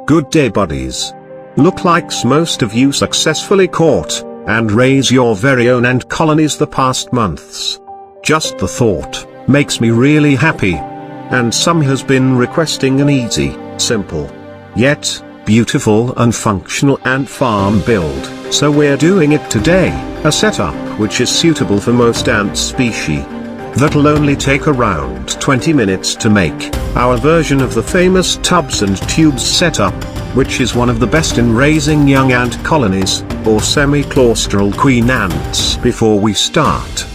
Good day buddies. Look like most of you successfully caught, and raise your very own ant colonies the past months. Just the thought, makes me really happy. And some has been requesting an easy, simple, yet, beautiful and functional ant farm build, so we're doing it today, a setup which is suitable for most ant species. That'll only take around 20 minutes to make, our version of the famous tubs and tubes setup, which is one of the best in raising young ant colonies, or semi-claustral queen ants. Before we start,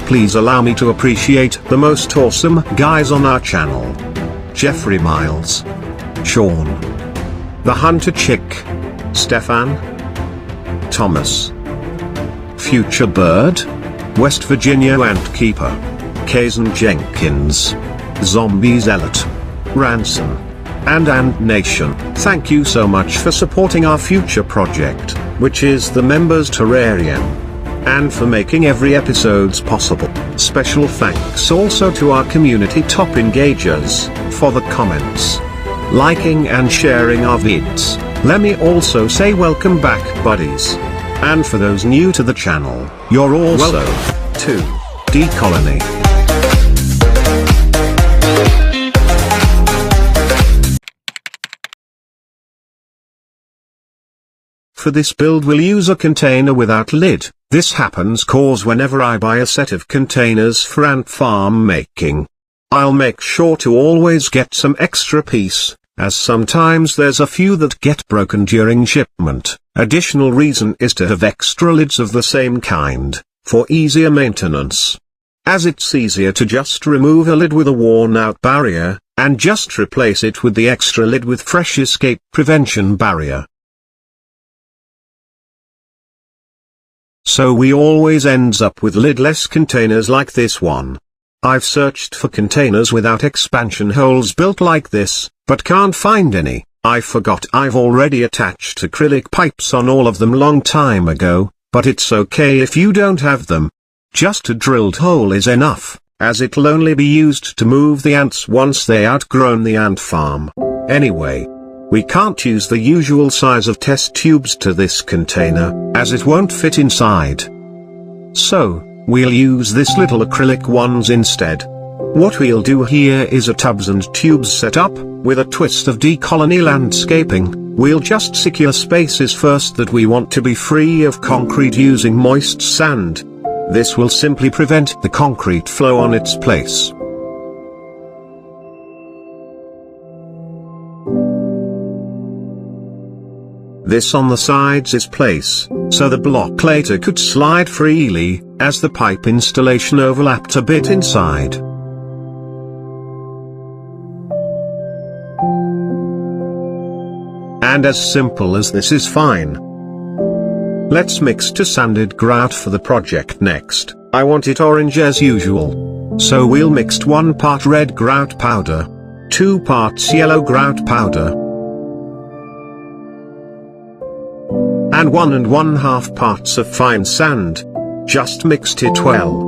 please allow me to appreciate the most awesome guys on our channel. Jeffrey Miles, Sean, The Hunter Chick, Stefan, Thomas, Future Bird, West Virginia Ant Keeper, Kazan Jenkins, Zombie Zealot, Ransom, and Ant Nation. Thank you so much for supporting our future project, which is the Members Terrarium, and for making every episodes possible. Special thanks also to our community top engagers, for the comments, liking and sharing our vids. Let me also say welcome back buddies. And for those new to the channel, you're also welcome to D-Colony. For this build we'll use a container without lid. This happens cause whenever I buy a set of containers for ant farm making, I'll make sure to always get some extra piece, as sometimes there's a few that get broken during shipment. Additional reason is to have extra lids of the same kind, for easier maintenance. As it's easier to just remove a lid with a worn out barrier, and just replace it with the extra lid with fresh escape prevention barrier. So we always ends up with lidless containers like this one. I've searched for containers without expansion holes built like this, but can't find any. I forgot I've already attached acrylic pipes on all of them long time ago, but it's okay if you don't have them. Just a drilled hole is enough, as it'll only be used to move the ants once they outgrown the ant farm. Anyway, we can't use the usual size of test tubes to this container, as it won't fit inside. So, we'll use this little acrylic ones instead. What we'll do here is a tubs and tubes setup, with a twist of D-Colony landscaping. We'll just secure spaces first that we want to be free of concrete using moist sand. This will simply prevent the concrete flow on its place. This on the sides is place, so the block later could slide freely, as the pipe installation overlapped a bit inside. And as simple as this is fine. Let's mix to sanded grout for the project next. I want it orange as usual. So we'll mix 1 part red grout powder, 2 parts yellow grout powder, and 1 1/2 parts of fine sand. Just mixed it well.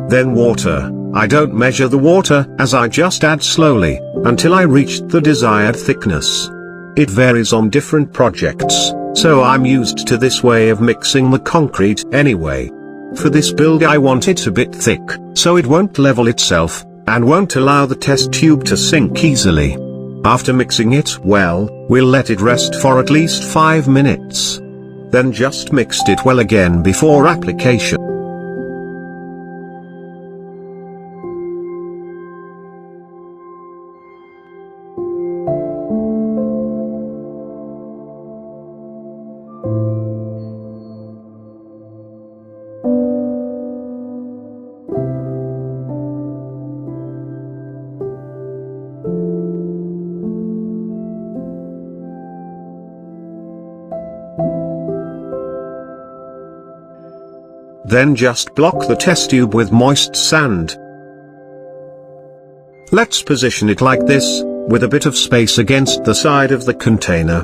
Then water. I don't measure the water, as I just add slowly, until I reached the desired thickness. It varies on different projects, so I'm used to this way of mixing the concrete anyway. For this build I want it a bit thick, so it won't level itself, and won't allow the test tube to sink easily. After mixing it well, we'll let it rest for at least 5 minutes. Then just mixed it well again before application. Then just block the test tube with moist sand. Let's position it like this, with a bit of space against the side of the container.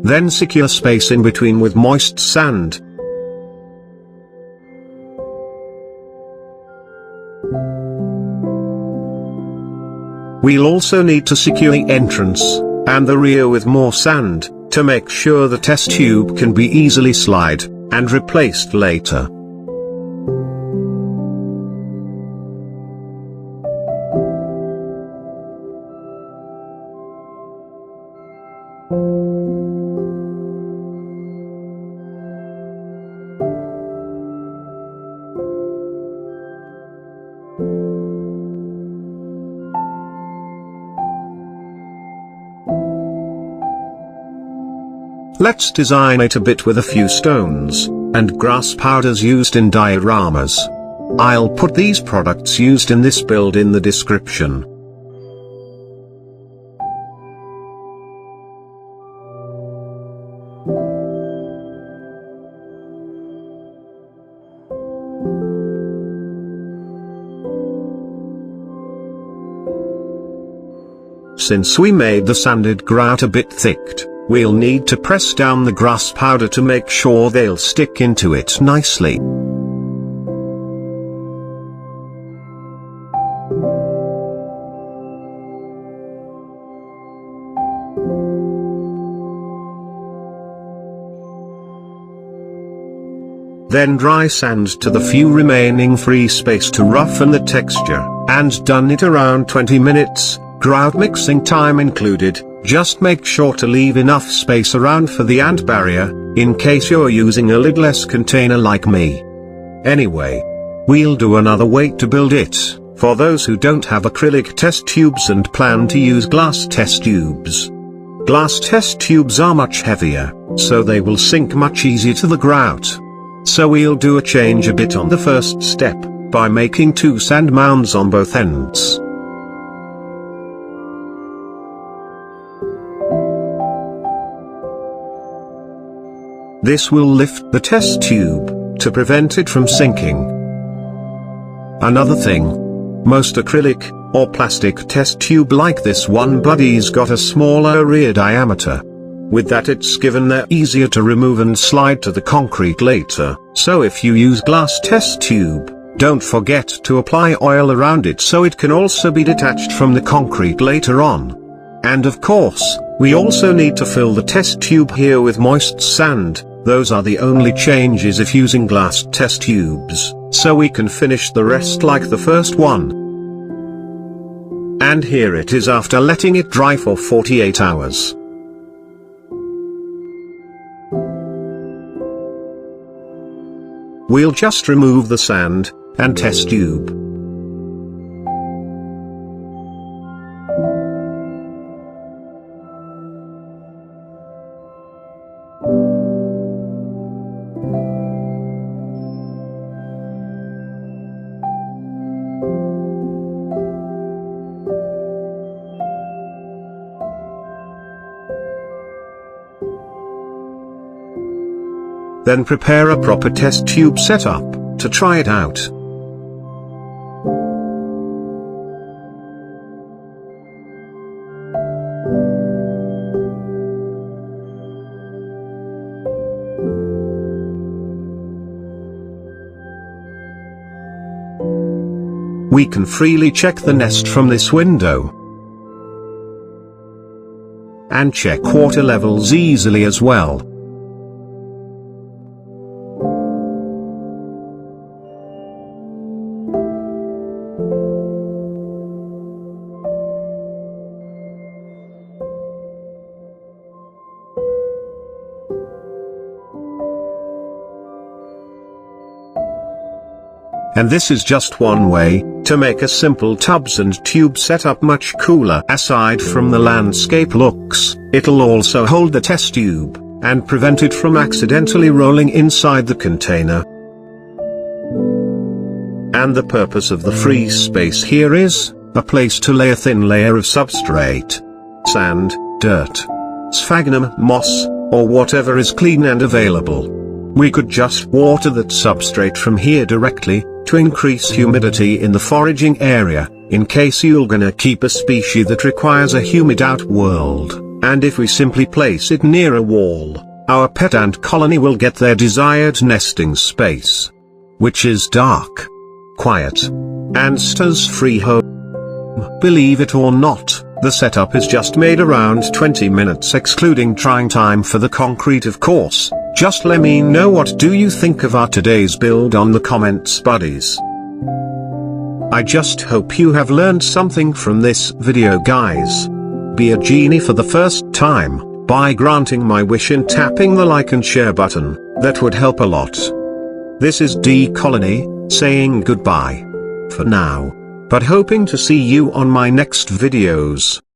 Then secure space in between with moist sand. We'll also need to secure the entrance and the rear with more sand, to make sure the test tube can be easily slide and replaced later. Let's design it a bit with a few stones and grass powders used in dioramas. I'll put these products used in this build in the description. Since we made the sanded grout a bit thick, we'll need to press down the grass powder to make sure they'll stick into it nicely. Then dry sand to the few remaining free space to roughen the texture, and done it around 20 minutes, grout mixing time included. Just make sure to leave enough space around for the ant barrier, in case you're using a lidless container like me. Anyway, we'll do another way to build it, for those who don't have acrylic test tubes and plan to use glass test tubes. Glass test tubes are much heavier, so they will sink much easier to the grout. So we'll do a change a bit on the first step, by making 2 sand mounds on both ends. This will lift the test tube, to prevent it from sinking. Another thing. Most acrylic, or plastic test tube like this one buddy's got a smaller rear diameter. With that it's given they're easier to remove and slide to the concrete later. So if you use glass test tube, don't forget to apply oil around it so it can also be detached from the concrete later on. And of course, we also need to fill the test tube here with moist sand. Those are the only changes if using glass test tubes, so we can finish the rest like the first one. And here it is after letting it dry for 48 hours. We'll just remove the sand and test tube. Then prepare a proper test tube setup, to try it out. We can freely check the nest from this window. And check water levels easily as well. And this is just one way to make a simple tubs and tube setup much cooler. Aside from the landscape looks, it'll also hold the test tube and prevent it from accidentally rolling inside the container. And the purpose of the free space here is a place to lay a thin layer of substrate, sand, dirt, sphagnum, moss, or whatever is clean and available. We could just water that substrate from here directly, to increase humidity in the foraging area, in case you're gonna keep a species that requires a humid outworld, And if we simply place it near a wall, our pet ant colony will get their desired nesting space. Which is dark, quiet, and stress-free home. Believe it or not, the setup is just made around 20 minutes excluding trying time for the concrete of course. Just let me know what do you think of our today's build on the comments buddies. I just hope you have learned something from this video guys. Be a genie for the first time, by granting my wish and tapping the like and share button, that would help a lot. This is D Colony, saying goodbye. For now. But hoping to see you on my next videos.